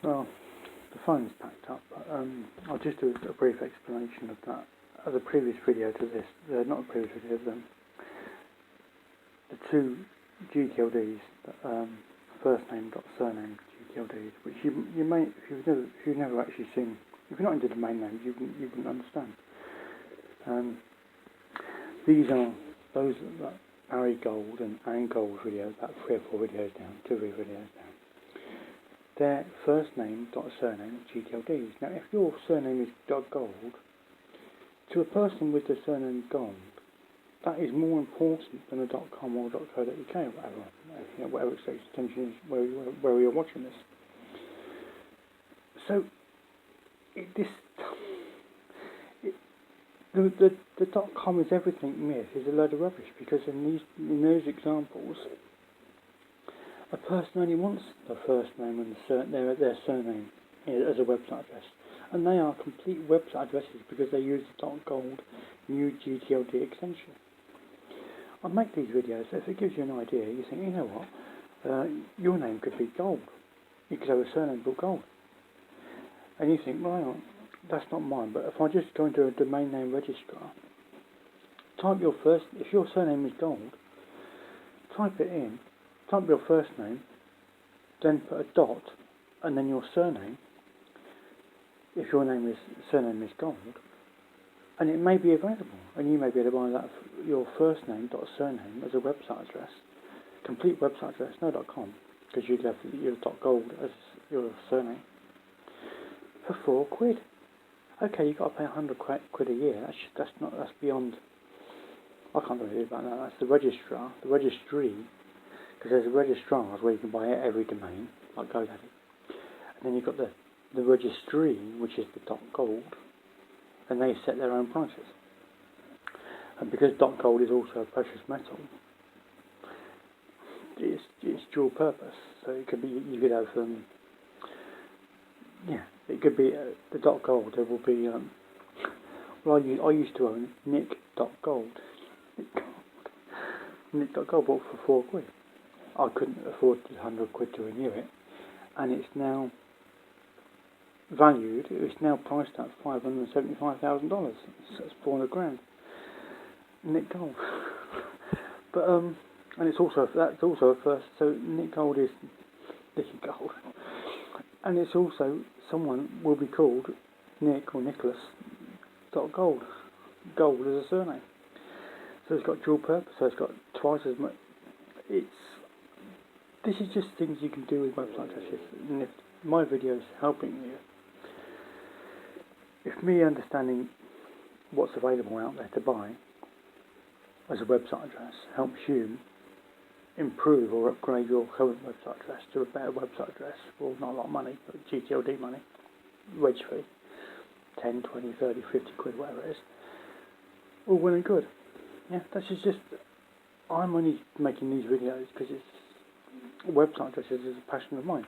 Well, the phone's packed up, but I'll just do a brief explanation of that. As a previous video to this, not a previous video of them, the two gtld's, first name dot surname gtld's, which you may, if you've never actually seen, if you're not into domain names, you wouldn't understand. These are those that Barry Gold and Gold videos, about 3 or 4 videos down, 2 or 3 videos down. Their first name dot surname gtld's. Now, if your surname is .gold, to a person with the surname Gold, that is more important than a .com or .co.uk or whatever, whatever extension is where you're watching this. So, the .com is everything myth is a load of rubbish, because in those examples, a person only wants the first name and their surname as a website address, and they are complete website addresses because they use the .gold new gtld extension. I make these videos so if it gives you an idea, you think, you know what, your name could be Gold. You could have a surname called Gold, and you think, well, that's not mine. But if I just go into a domain name registrar, type your first, if your surname is Gold, type it in. Type your first name, then put a dot, and then your surname, if your surname is Gold, and it may be available, and you may be able to buy that your first name dot surname as a website address, complete website address, no .com, because you'd have your .gold as your surname, for £4. Okay, you've got to pay £100 a year. That's beyond. I can't do anything about that. That's the registry. Because there's registrars where you can buy every domain, like GoDaddy. And then you've got the registry, which is the .gold, and they set their own prices. And because .gold is also a precious metal, it's dual purpose. So it could be, you could have, it could be the .gold. There will be, well, I used to own Nick.gold. Nick.gold bought for £4. I couldn't afford £100 to renew it, and it's now valued. It's now priced at $575,000. So that's £400,000. Nick Gold, but and that's also a first. So Nick Gold is Nicky Gold, and it's also someone will be called Nick or Nicholas .gold. Gold as a surname. So it's got dual purpose. So it's got twice as much. This is just things you can do with website addresses, and if my video is helping you, if me understanding what's available out there to buy as a website address helps you improve or upgrade your current website address to a better website address for not a lot of money, but gtld money, reg fee, 10, 20, 30, 50 quid, whatever it is, all well and good. Yeah, that's just, I'm only making these videos because it's website addresses is a passion of mine.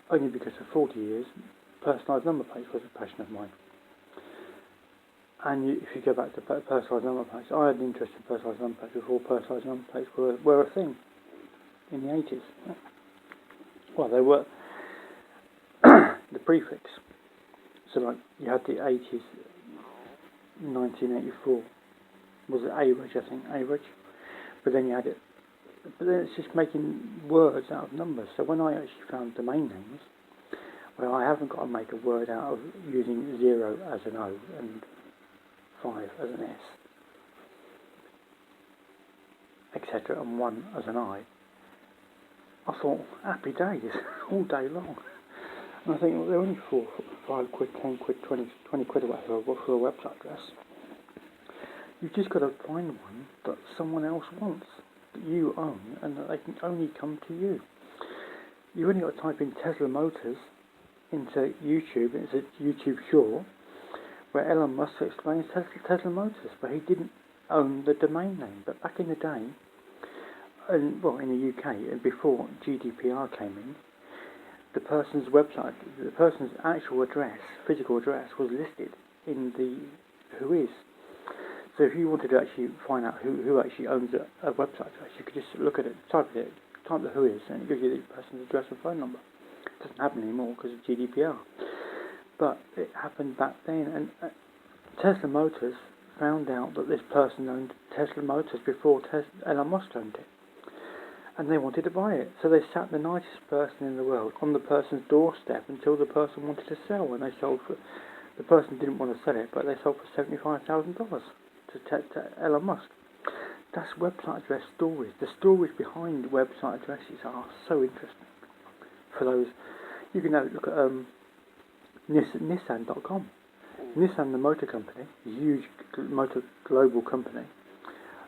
Only because for 40 years, personalised number plates was a passion of mine. And if you go back to personalised number plates, I had an interest in personalised number plates before personalised number plates were a thing in the 80s. Well, they were the prefix. So like you had the 80s, 1984 was it A-Reg, I think, A-Reg. But then you had it. But then it's just making words out of numbers. So when I actually found domain names, well, I haven't got to make a word out of using 0 as an O and 5 as an S, etc., and 1 as an I. I thought, happy days, all day long. And I think, well, they're only £4, £5, £10, £20 quid or whatever for a website address. You've just got to find one that someone else wants, that you own, and that they can only come to you. You've only got to type in Tesla Motors into YouTube. It's a YouTube short where Elon Musk explains Tesla Motors, but he didn't own the domain name. But back in the day, in the UK, and before GDPR came in, the person's website, the person's actual address, physical address, was listed in the Whois. So if you wanted to actually find out who actually owns a website address, you could just look at it, type the Whois, and it gives you the person's address and phone number. doesn't happen anymore because of GDPR. But it happened back then, and Tesla Motors found out that this person owned Tesla Motors before Elon Musk owned it. And they wanted to buy it. So they sat the nicest person in the world on the person's doorstep until the person wanted to sell, and they sold for... The person didn't want to sell it, but they sold for $75,000 to Elon Musk. That's website address stories. The stories behind website addresses are so interesting. For those, you can have a look at Nissan.com. Nissan, the motor company, a huge motor global company,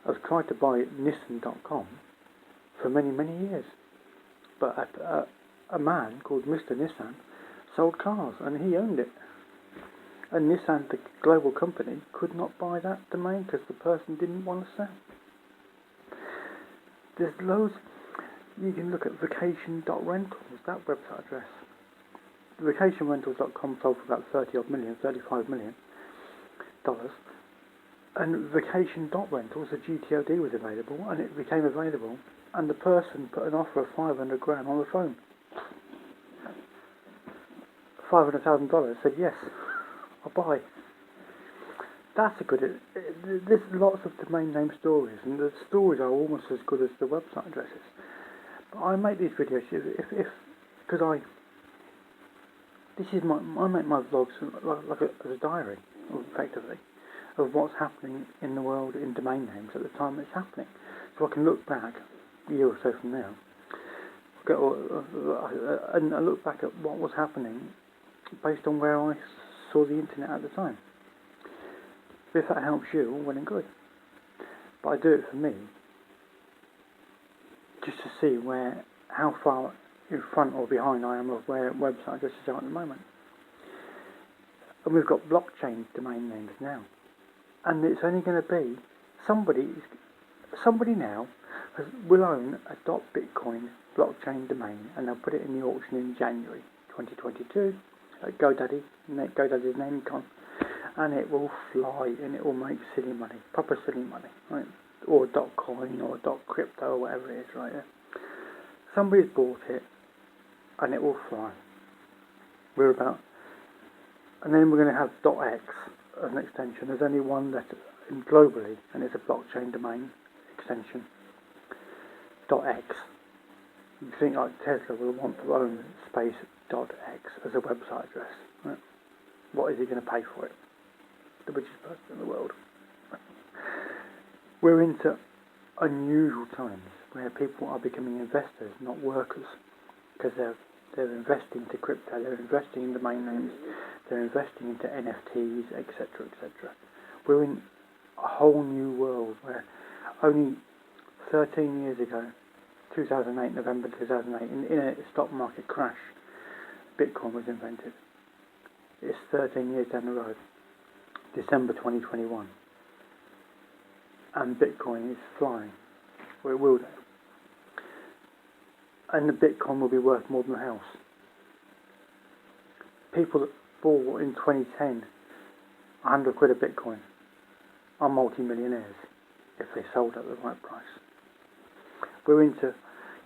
have tried to buy Nissan.com for many, many years. But a man called Mr. Nissan sold cars, and he owned it. And Nissan, the global company, could not buy that domain because the person didn't want to sell. There's loads. You can look at vacation.rentals, that website address. Vacationrentals.com sold for about $35 million. And vacation.rentals, the gtld was available, and it became available, and the person put an offer of $500,000 on the phone. $500,000, said yes, I'll buy. That's a good... There's lots of domain name stories, and the stories are almost as good as the website addresses. But I make these videos because I make my vlogs as a diary, effectively, of what's happening in the world in domain names at the time it's happening. So I can look back a year or so from now, and I look back at what was happening based on where I saw the internet at the time. If that helps you, all well and good. But I do it for me, just to see how far in front or behind I am of where website addresses are at the moment. And we've got blockchain domain names now. And it's only going to be somebody now will own a .bitcoin blockchain domain, and they'll put it in the auction in January 2022 at GoDaddy's NameCon, and it will fly, and it will make silly money, proper silly money, right? Or .coin or .crypto or whatever it is, right? Yeah. Somebody's bought it, and it will fly. And then we're going to have .x as an extension. There's only one letter globally, and it's a blockchain domain extension. .x. You think like Tesla will want to own space .x as a website address, right? What is he going to pay for it? The richest person in the world. We're into unusual times where people are becoming investors, not workers, because they're investing into crypto, they're investing in domain names, they're investing into NFTs, etc., etc. We're in a whole new world where only 13 years ago, 2008, November 2008, in a stock market crash, Bitcoin was invented. It's 13 years down the road, December 2021, and Bitcoin is flying, or it will do. And the Bitcoin will be worth more than a house. People that bought in 2010 100 quid a Bitcoin are multi-millionaires if they sold at the right price.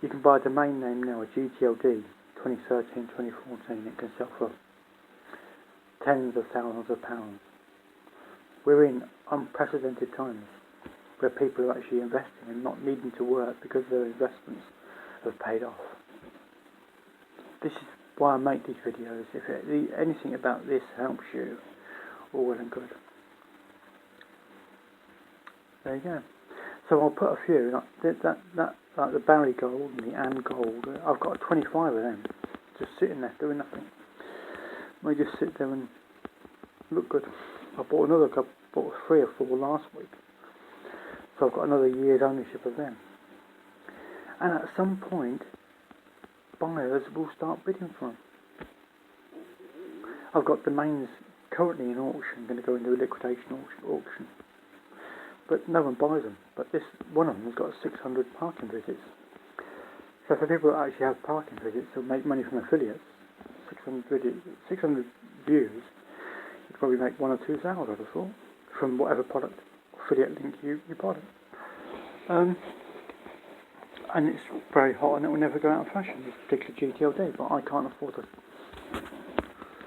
You can buy a domain name now, a gtld, 2013, 2014, it can sell for tens of thousands of pounds. We're in unprecedented times where people are actually investing and not needing to work because their investments have paid off. This is why I make these videos. If anything about this helps you, all well and good. There you go. So I'll put a few, like the Barry Gold and the Ann Gold. I've got 25 of them, just sitting there doing nothing. They just sit there and look good. I bought another couple, bought 3 or 4 last week. So I've got another year's ownership of them. And at some point, buyers will start bidding for them. I've got domains currently in auction, going to go into a liquidation auction. But no one buys them. But this one of them has got 600 parking visits. So for people that actually have parking visits who make money from affiliates, 600 views, you'd probably make 1 or 2 sales, I'd have thought, from whatever product affiliate link you bought it. and it's very hot and it will never go out of fashion, this particular GTLD, but I can't afford